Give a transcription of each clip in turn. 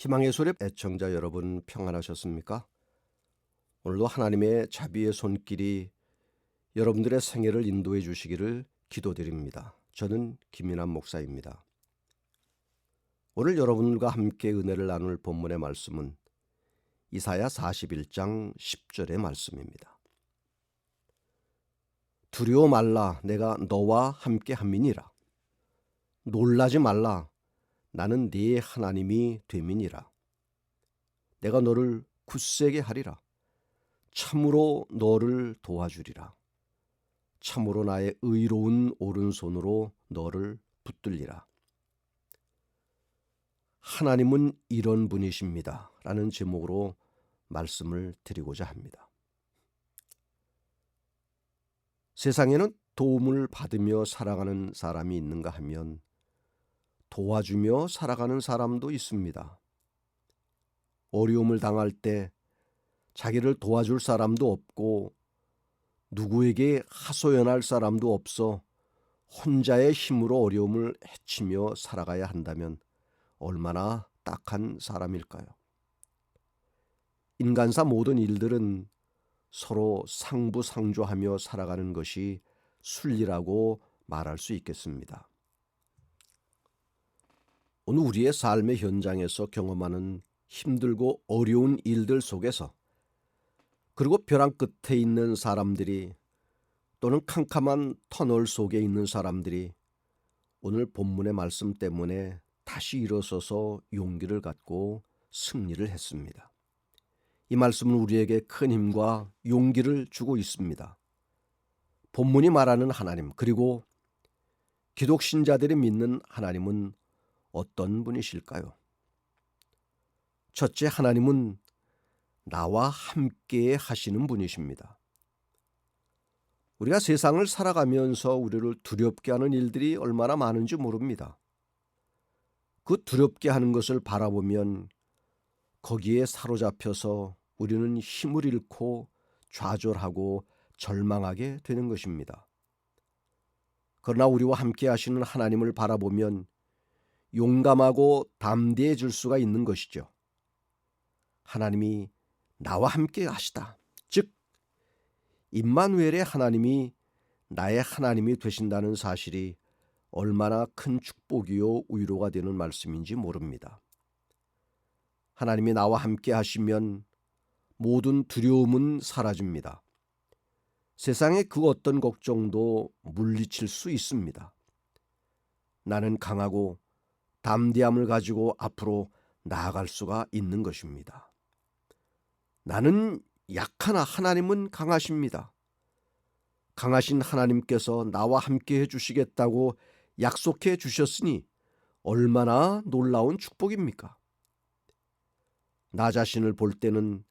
희망의 소리 애청자 여러분 평안하셨습니까? 오늘도 하나님의 자비의 손길이 여러분들의 생애를 인도해 주시기를 기도드립니다. 저는 김인환 목사입니다. 오늘 여러분과 함께 은혜를 나눌 본문의 말씀은 이사야 41장 10절의 말씀입니다. 두려워 말라, 내가 너와 함께 함이니라. 놀라지 말라, 나는 네 하나님이 됨이니라. 내가 너를 굳세게 하리라. 참으로 너를 도와주리라. 참으로 나의 의로운 오른손으로 너를 붙들리라. 하나님은 이런 분이십니다. 라는 제목으로 말씀을 드리고자 합니다. 세상에는 도움을 받으며 살아가는 사람이 있는가 하면 도와주며 살아가는 사람도 있습니다. 어려움을 당할 때 자기를 도와줄 사람도 없고 누구에게 하소연할 사람도 없어 혼자의 힘으로 어려움을 헤치며 살아가야 한다면 얼마나 딱한 사람일까요? 인간사 모든 일들은 서로 상부상조하며 살아가는 것이 순리라고 말할 수 있겠습니다. 오늘 우리의 삶의 현장에서 경험하는 힘들고 어려운 일들 속에서 그리고 벼랑 끝에 있는 사람들이 또는 캄캄한 터널 속에 있는 사람들이 오늘 본문의 말씀 때문에 다시 일어서서 용기를 갖고 승리를 했습니다. 이 말씀은 우리에게 큰 힘과 용기를 주고 있습니다. 본문이 말하는 하나님, 그리고 기독 신자들이 믿는 하나님은 어떤 분이실까요? 첫째, 하나님은 나와 함께 하시는 분이십니다. 우리가 세상을 살아가면서 우리를 두렵게 하는 일들이 얼마나 많은지 모릅니다. 그 두렵게 하는 것을 바라보면 거기에 사로잡혀서 우리는 힘을 잃고 좌절하고 절망하게 되는 것입니다. 그러나 우리와 함께 하시는 하나님을 바라보면 용감하고 담대해질 수가 있는 것이죠. 하나님이 나와 함께 하시다. 즉 임마누엘의 하나님이 나의 하나님이 되신다는 사실이 얼마나 큰 축복이요 위로가 되는 말씀인지 모릅니다. 하나님이 나와 함께 하시면 모든 두려움은 사라집니다. 세상의 그 어떤 걱정도 물리칠 수 있습니다. 나는 강하고 담대함을 가지고 앞으로 나아갈 수가 있는 것입니다. 나는 약하나 하나님은 강하십니다. 강하신 하나님께서 나와 함께 해주시겠다고 약속해 주셨으니 얼마나 놀라운 축복입니까? 나 자신을 볼 때는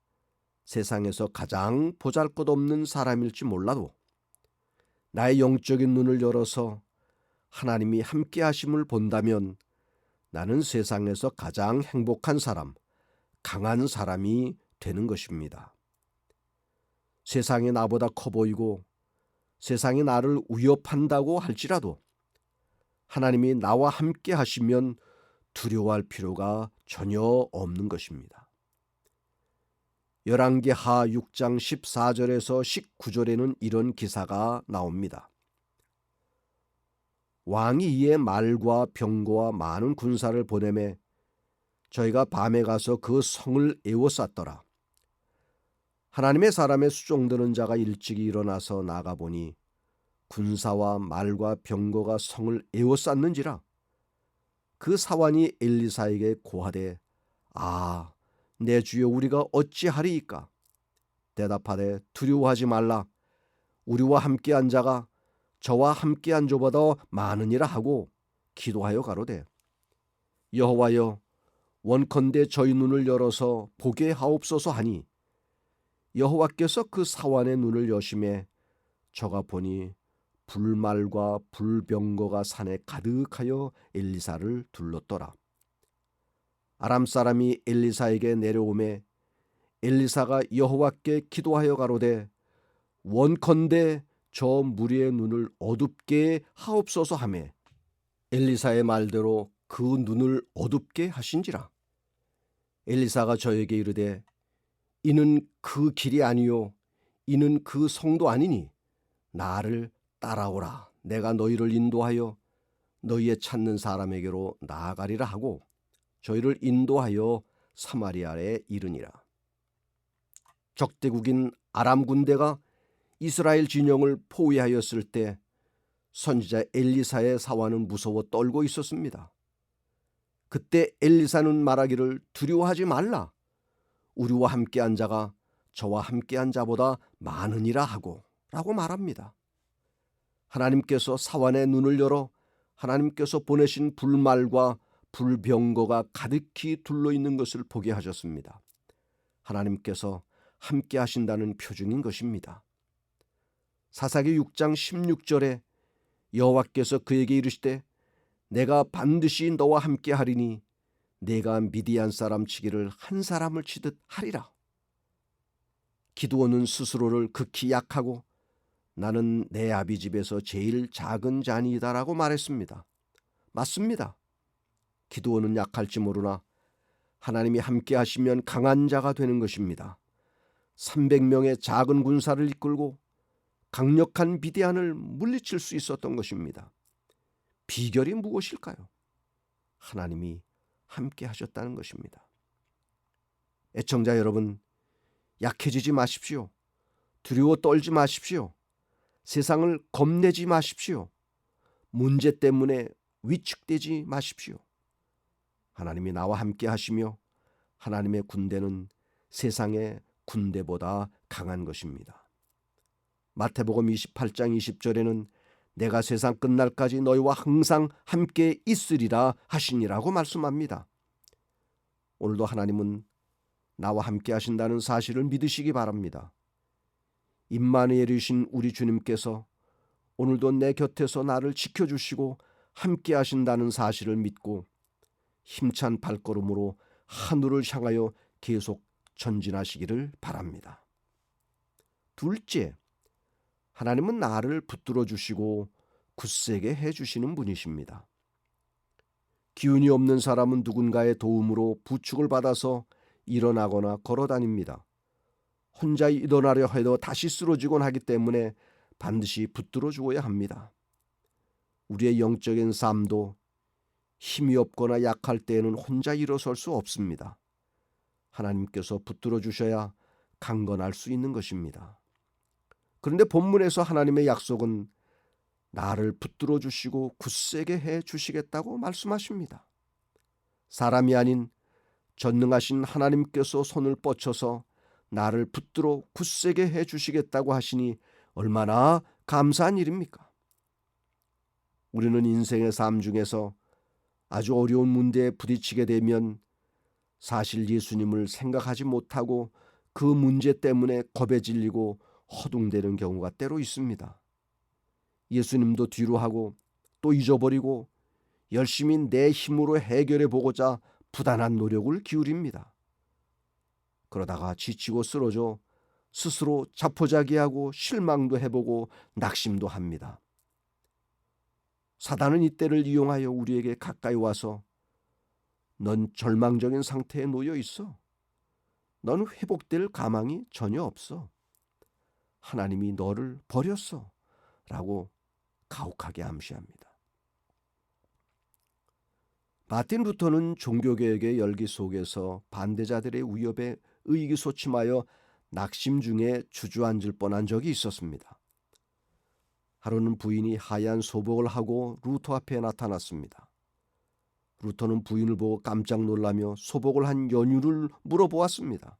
세상에서 가장 보잘것없는 사람일지 몰라도 나의 영적인 눈을 열어서 하나님이 함께 하심을 본다면 나는 세상에서 가장 행복한 사람, 강한 사람이 되는 것입니다. 세상이 나보다 커 보이고 세상이 나를 위협한다고 할지라도 하나님이 나와 함께 하시면 두려워할 필요가 전혀 없는 것입니다. 열왕기하 6장 14절에서 19절에는 이런 기사가 나옵니다. 왕이 이에 말과 병거와 많은 군사를 보내매 저희가 밤에 가서 그 성을 에워쌌더라. 하나님의 사람의 수종드는 자가 일찍이 일어나서 나가보니 군사와 말과 병거가 성을 에워쌌는지라. 그 사환이 엘리사에게 고하되 아, 내 주여 우리가 어찌하리이까? 대답하되 두려워하지 말라. 우리와 함께한 자가 저와 함께한 자보다 많으니라 하고 기도하여 가로되 여호와여 원컨대 저희 눈을 열어서 보게 하옵소서 하니 여호와께서 그 사환의 눈을 여심해 저가 보니 불말과 불병거가 산에 가득하여 엘리사를 둘렀더라. 아람 사람이 엘리사에게 내려오매 엘리사가 여호와께 기도하여 가로되 원컨대 저 무리의 눈을 어둡게 하옵소서 하매 엘리사의 말대로 그 눈을 어둡게 하신지라. 엘리사가 저에게 이르되 이는 그 길이 아니요 이는 그 성도 아니니 나를 따라오라. 내가 너희를 인도하여 너희의 찾는 사람에게로 나아가리라 하고 저희를 인도하여 사마리아에 이르니라. 적대국인 아람 군대가 이스라엘 진영을 포위하였을 때 선지자 엘리사의 사환은 무서워 떨고 있었습니다. 그때 엘리사는 말하기를 두려워하지 말라. 우리와 함께한 자가 저와 함께한 자보다 많으니라 하고 라고 말합니다. 하나님께서 사환의 눈을 열어 하나님께서 보내신 불말과 불병거가 가득히 둘러있는 것을 보게 하셨습니다. 하나님께서 함께 하신다는 표징인 것입니다. 사사기 6장 16절에 여호와께서 그에게 이르시되 내가 반드시 너와 함께 하리니 내가 미디안 사람 치기를 한 사람을 치듯 하리라. 기드온은 스스로를 극히 약하고 나는 내 아비 집에서 제일 작은 자니이다라고 말했습니다. 맞습니다. 기드온은 약할지 모르나 하나님이 함께 하시면 강한 자가 되는 것입니다. 300명의 작은 군사를 이끌고 강력한 미디안을 물리칠 수 있었던 것입니다. 비결이 무엇일까요? 하나님이 함께 하셨다는 것입니다. 애청자 여러분, 약해지지 마십시오. 두려워 떨지 마십시오. 세상을 겁내지 마십시오. 문제 때문에 위축되지 마십시오. 하나님이 나와 함께 하시며 하나님의 군대는 세상의 군대보다 강한 것입니다. 마태복음 28장 20절에는 내가 세상 끝날까지 너희와 항상 함께 있으리라 하시니라고 말씀합니다. 오늘도 하나님은 나와 함께 하신다는 사실을 믿으시기 바랍니다. 임마누엘이신 우리 주님께서 오늘도 내 곁에서 나를 지켜주시고 함께 하신다는 사실을 믿고 힘찬 발걸음으로 하늘을 향하여 계속 전진하시기를 바랍니다. 둘째, 하나님은 나를 붙들어 주시고 굳세게 해주시는 분이십니다. 기운이 없는 사람은 누군가의 도움으로 부축을 받아서 일어나거나 걸어다닙니다. 혼자 일어나려 해도 다시 쓰러지곤 하기 때문에 반드시 붙들어 주어야 합니다. 우리의 영적인 삶도 힘이 없거나 약할 때에는 혼자 일어설 수 없습니다. 하나님께서 붙들어 주셔야 강건할 수 있는 것입니다. 그런데 본문에서 하나님의 약속은 나를 붙들어 주시고 굳세게 해 주시겠다고 말씀하십니다. 사람이 아닌 전능하신 하나님께서 손을 뻗쳐서 나를 붙들어 굳세게 해 주시겠다고 하시니 얼마나 감사한 일입니까? 우리는 인생의 삶 중에서 아주 어려운 문제에 부딪히게 되면 사실 예수님을 생각하지 못하고 그 문제 때문에 겁에 질리고 허둥대는 경우가 때로 있습니다. 예수님도 뒤로 하고 또 잊어버리고 열심히 내 힘으로 해결해 보고자 부단한 노력을 기울입니다. 그러다가 지치고 쓰러져 스스로 자포자기하고 실망도 해보고 낙심도 합니다. 사단은 이때를 이용하여 우리에게 가까이 와서 넌 절망적인 상태에 놓여 있어. 넌 회복될 가망이 전혀 없어. 하나님이 너를 버렸어. 라고 가혹하게 암시합니다. 마틴 루터는 종교개혁의 열기 속에서 반대자들의 위협에 의기소침하여 낙심 중에 주저앉을 뻔한 적이 있었습니다. 하루는 부인이 하얀 소복을 하고 루터 앞에 나타났습니다. 루터는 부인을 보고 깜짝 놀라며 소복을 한 연유를 물어보았습니다.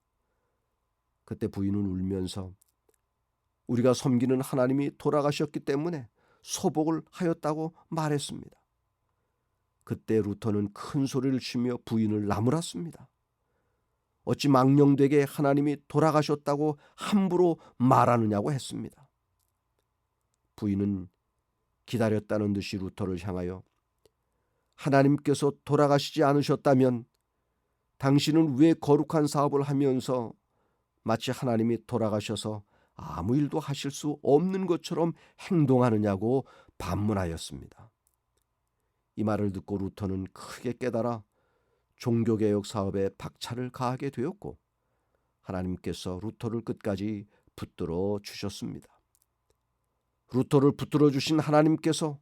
그때 부인은 울면서 우리가 섬기는 하나님이 돌아가셨기 때문에 소복을 하였다고 말했습니다. 그때 루터는 큰 소리를 치며 부인을 나무랐습니다. 어찌 망령되게 하나님이 돌아가셨다고 함부로 말하느냐고 했습니다. 부인은 기다렸다는 듯이 루터를 향하여 하나님께서 돌아가시지 않으셨다면 당신은 왜 거룩한 사업을 하면서 마치 하나님이 돌아가셔서 아무 일도 하실 수 없는 것처럼 행동하느냐고 반문하였습니다. 이 말을 듣고 루터는 크게 깨달아 종교개혁 사업에 박차를 가하게 되었고 하나님께서 루터를 끝까지 붙들어 주셨습니다. 루터를 붙들어 주신 하나님께서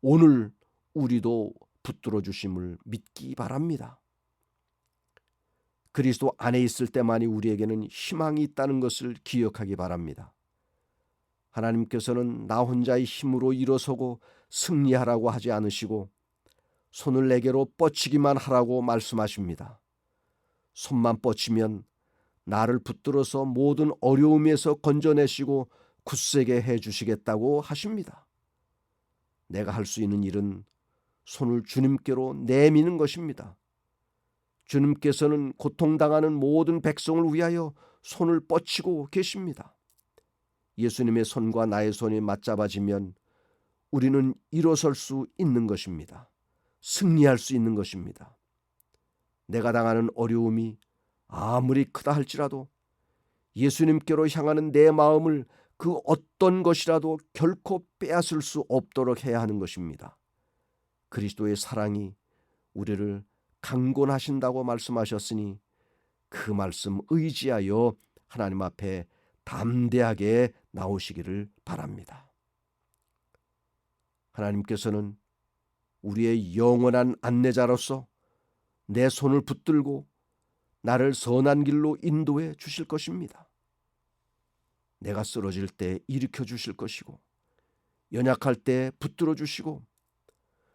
오늘 우리도 붙들어 주심을 믿기 바랍니다. 그리스도 안에 있을 때만이 우리에게는 희망이 있다는 것을 기억하기 바랍니다. 하나님께서는 나 혼자의 힘으로 일어서고 승리하라고 하지 않으시고 손을 내게로 뻗치기만 하라고 말씀하십니다. 손만 뻗치면 나를 붙들어서 모든 어려움에서 건져내시고 굳세게 해주시겠다고 하십니다. 내가 할 수 있는 일은 손을 주님께로 내미는 것입니다. 주님께서는 고통당하는 모든 백성을 위하여 손을 뻗치고 계십니다. 예수님의 손과 나의 손이 맞잡아지면 우리는 일어설 수 있는 것입니다. 승리할 수 있는 것입니다. 내가 당하는 어려움이 아무리 크다 할지라도 예수님께로 향하는 내 마음을 그 어떤 것이라도 결코 빼앗을 수 없도록 해야 하는 것입니다. 그리스도의 사랑이 우리를 강권하신다고 말씀하셨으니 그 말씀 의지하여 하나님 앞에 담대하게 나오시기를 바랍니다. 하나님께서는 우리의 영원한 안내자로서 내 손을 붙들고 나를 선한 길로 인도해 주실 것입니다. 내가 쓰러질 때 일으켜 주실 것이고 연약할 때 붙들어 주시고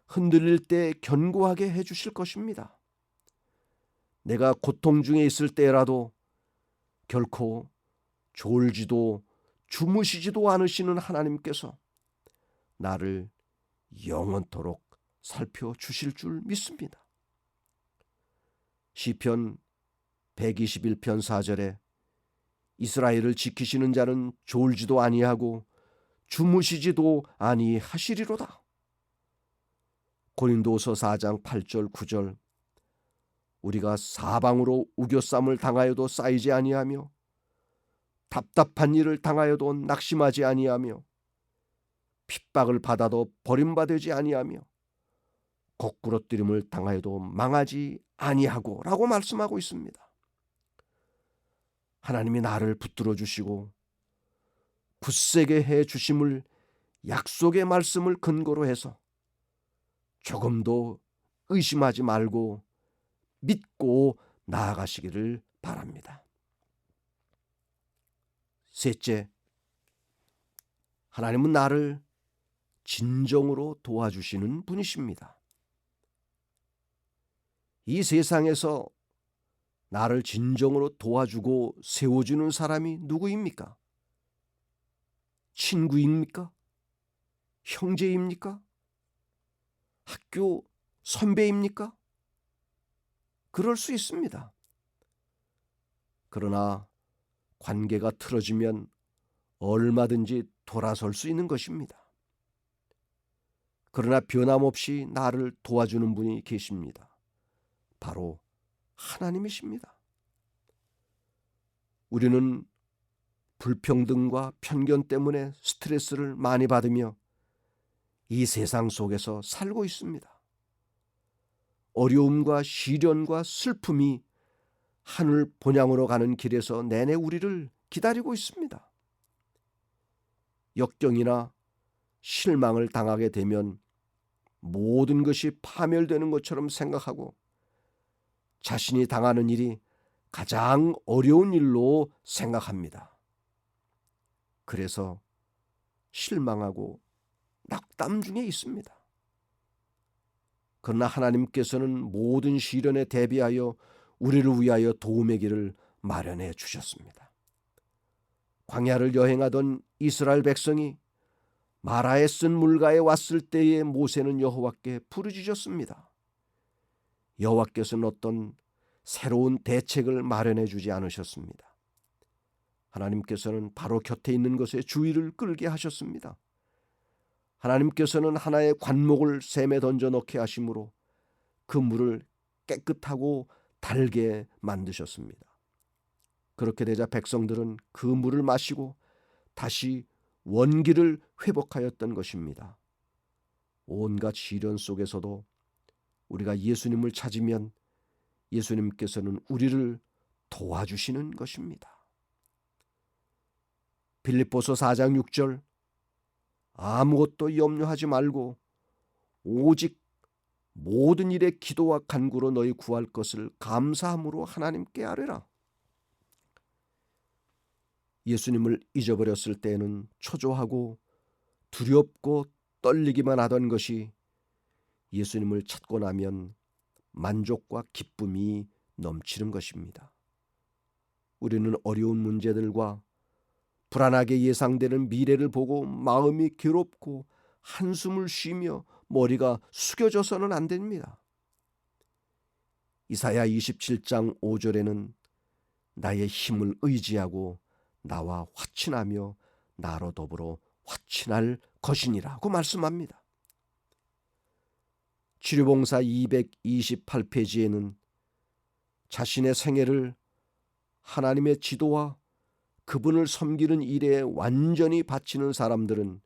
흔들릴 때 견고하게 해 주실 것입니다. 내가 고통 중에 있을 때라도 결코 졸지도 주무시지도 않으시는 하나님께서 나를 영원토록 살펴주실 줄 믿습니다. 시편 121편 4절에 이스라엘을 지키시는 자는 졸지도 아니하고 주무시지도 아니하시리로다. 고린도서 4장 8절 9절 우리가 사방으로 우겨쌈을 당하여도 쌓이지 아니하며 답답한 일을 당하여도 낙심하지 아니하며 핍박을 받아도 버림받지 아니하며 거꾸러뜨림을 당하여도 망하지 아니하고 라고 말씀하고 있습니다. 하나님이 나를 붙들어 주시고 굳세게 해 주심을 약속의 말씀을 근거로 해서 조금도 의심하지 말고 믿고 나아가시기를 바랍니다. 셋째, 하나님은 나를 진정으로 도와주시는 분이십니다. 이 세상에서 나를 진정으로 도와주고 세워주는 사람이 누구입니까? 친구입니까? 형제입니까? 학교 선배입니까? 그럴 수 있습니다. 그러나 관계가 틀어지면 얼마든지 돌아설 수 있는 것입니다. 그러나 변함없이 나를 도와주는 분이 계십니다. 바로 하나님이십니다. 우리는 불평등과 편견 때문에 스트레스를 많이 받으며 이 세상 속에서 살고 있습니다. 어려움과 시련과 슬픔이 하늘 본향으로 가는 길에서 내내 우리를 기다리고 있습니다. 역경이나 실망을 당하게 되면 모든 것이 파멸되는 것처럼 생각하고 자신이 당하는 일이 가장 어려운 일로 생각합니다. 그래서 실망하고 낙담 중에 있습니다. 그러나 하나님께서는 모든 시련에 대비하여 우리를 위하여 도움의 길을 마련해 주셨습니다. 광야를 여행하던 이스라엘 백성이 마라에 쓴 물가에 왔을 때에 모세는 여호와께 부르짖었습니다. 여호와께서는 어떤 새로운 대책을 마련해 주지 않으셨습니다. 하나님께서는 바로 곁에 있는 것에 주의를 끌게 하셨습니다. 하나님께서는 하나의 관목을 샘에 던져 넣게 하심으로 그 물을 깨끗하고 달게 만드셨습니다. 그렇게 되자 백성들은 그 물을 마시고 다시 원기를 회복하였던 것입니다. 온갖 시련 속에서도 우리가 예수님을 찾으면 예수님께서는 우리를 도와주시는 것입니다. 빌립보서 4장 6절 아무것도 염려하지 말고 오직 모든 일에 기도와 간구로 너희 구할 것을 감사함으로 하나님께 아뢰라. 예수님을 잊어버렸을 때에는 초조하고 두렵고 떨리기만 하던 것이 예수님을 찾고 나면 만족과 기쁨이 넘치는 것입니다. 우리는 어려운 문제들과 불안하게 예상되는 미래를 보고 마음이 괴롭고 한숨을 쉬며 머리가 숙여져서는 안 됩니다. 이사야 27장 5절에는 나의 힘을 의지하고 나와 화친하며 나로 더불어 화친할 것이니라고 말씀합니다. 치료봉사 228페이지에는 자신의 생애를 하나님의 지도와 그분을 섬기는 일에 완전히 바치는 사람들은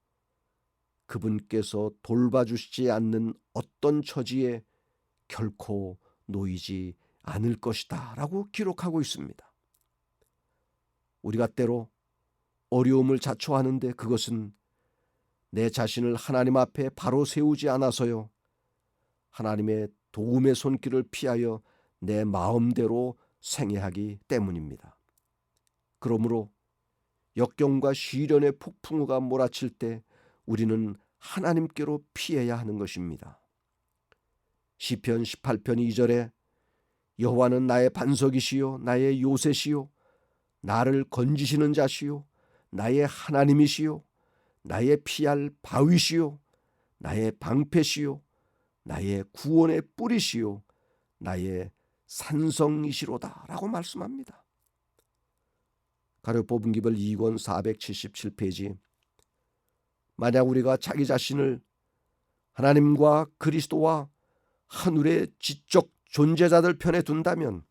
그분께서 돌봐주시지 않는 어떤 처지에 결코 놓이지 않을 것이다 라고 기록하고 있습니다. 우리가 때로 어려움을 자초하는데 그것은 내 자신을 하나님 앞에 바로 세우지 않아서요, 하나님의 도움의 손길을 피하여 내 마음대로 생애하기 때문입니다. 그러므로 역경과 시련의 폭풍우가 몰아칠 때 우리는 하나님께로 피해야 하는 것입니다. 시편 18편 2절에 여호와는 나의 반석이시요 나의 요새시요 나를 건지시는 자시요 나의 하나님이시요 나의 피할 바위시요 나의 방패시요 나의 구원의 뿌리시요 나의 산성이시로다 라고 말씀합니다. 가룟법은기별 2권 477페이지 만약 우리가 자기 자신을 하나님과 그리스도와 하늘의 지적 존재자들 편에 둔다면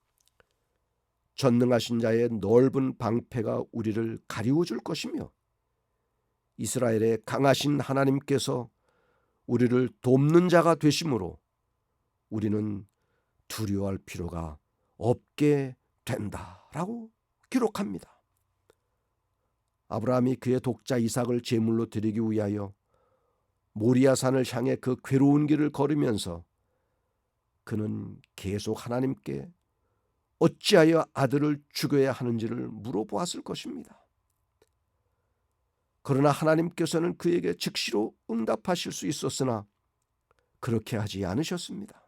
전능하신 자의 넓은 방패가 우리를 가리워줄 것이며 이스라엘의 강하신 하나님께서 우리를 돕는 자가 되심으로 우리는 두려워할 필요가 없게 된다라고 기록합니다. 아브라함이 그의 독자 이삭을 제물로 드리기 위하여 모리아산을 향해 그 괴로운 길을 걸으면서 그는 계속 하나님께 어찌하여 아들을 죽여야 하는지를 물어보았을 것입니다. 그러나 하나님께서는 그에게 즉시로 응답하실 수 있었으나 그렇게 하지 않으셨습니다.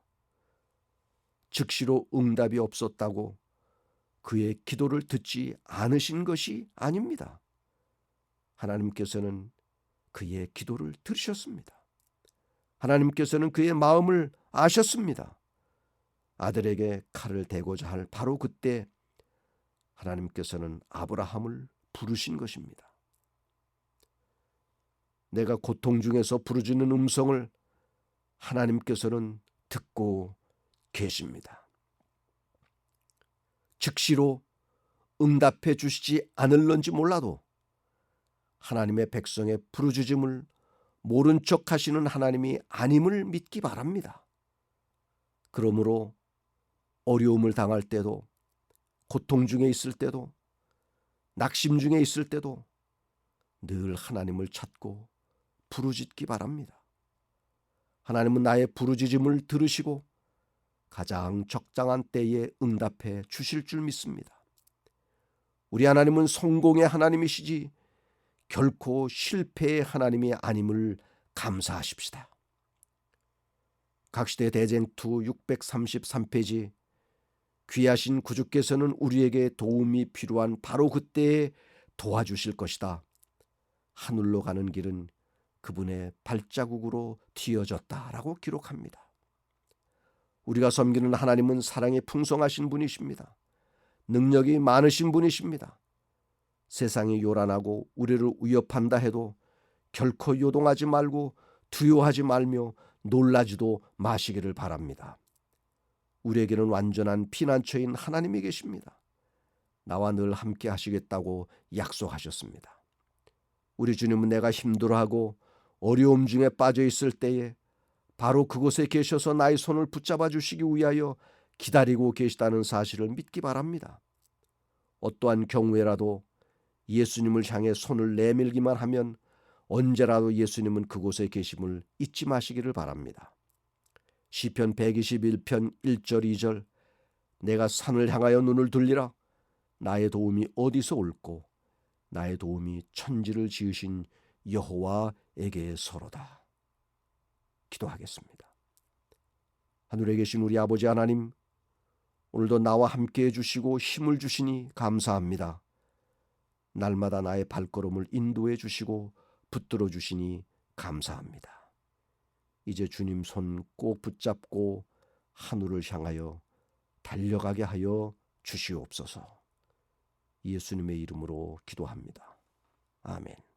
즉시로 응답이 없었다고 그의 기도를 듣지 않으신 것이 아닙니다. 하나님께서는 그의 기도를 들으셨습니다. 하나님께서는 그의 마음을 아셨습니다. 아들에게 칼을 대고자 할 바로 그때 하나님께서는 아브라함을 부르신 것입니다. 내가 고통 중에서 부르짖는 음성을 하나님께서는 듣고 계십니다. 즉시로 응답해 주시지 않을런지 몰라도 하나님의 백성의 부르짖음을 모른 척 하시는 하나님이 아님을 믿기 바랍니다. 그러므로 어려움을 당할 때도, 고통 중에 있을 때도, 낙심 중에 있을 때도 늘 하나님을 찾고 부르짖기 바랍니다. 하나님은 나의 부르짖음을 들으시고 가장 적당한 때에 응답해 주실 줄 믿습니다. 우리 하나님은 성공의 하나님이시지 결코 실패의 하나님이 아님을 감사하십시다. 각시대 대쟁투 633페이지 귀하신 구주께서는 우리에게 도움이 필요한 바로 그때에 도와주실 것이다. 하늘로 가는 길은 그분의 발자국으로 튀어졌다라고 기록합니다. 우리가 섬기는 하나님은 사랑이 풍성하신 분이십니다. 능력이 많으신 분이십니다. 세상이 요란하고 우리를 위협한다 해도 결코 요동하지 말고 두려워하지 말며 놀라지도 마시기를 바랍니다. 우리에게는 완전한 피난처인 하나님이 계십니다. 나와 늘 함께 하시겠다고 약속하셨습니다. 우리 주님은 내가 힘들어하고 어려움 중에 빠져 있을 때에 바로 그곳에 계셔서 나의 손을 붙잡아 주시기 위하여 기다리고 계시다는 사실을 믿기 바랍니다. 어떠한 경우에라도 예수님을 향해 손을 내밀기만 하면 언제라도 예수님은 그곳에 계심을 잊지 마시기를 바랍니다. 시편 121편 1절 2절 내가 산을 향하여 눈을 돌리라. 나의 도움이 어디서 올꼬? 나의 도움이 천지를 지으신 여호와에게서로다. 기도하겠습니다. 하늘에 계신 우리 아버지 하나님, 오늘도 나와 함께해 주시고 힘을 주시니 감사합니다. 날마다 나의 발걸음을 인도해 주시고 붙들어 주시니 감사합니다. 이제 주님 손 꼭 붙잡고 하늘을 향하여 달려가게 하여 주시옵소서. 예수님의 이름으로 기도합니다. 아멘.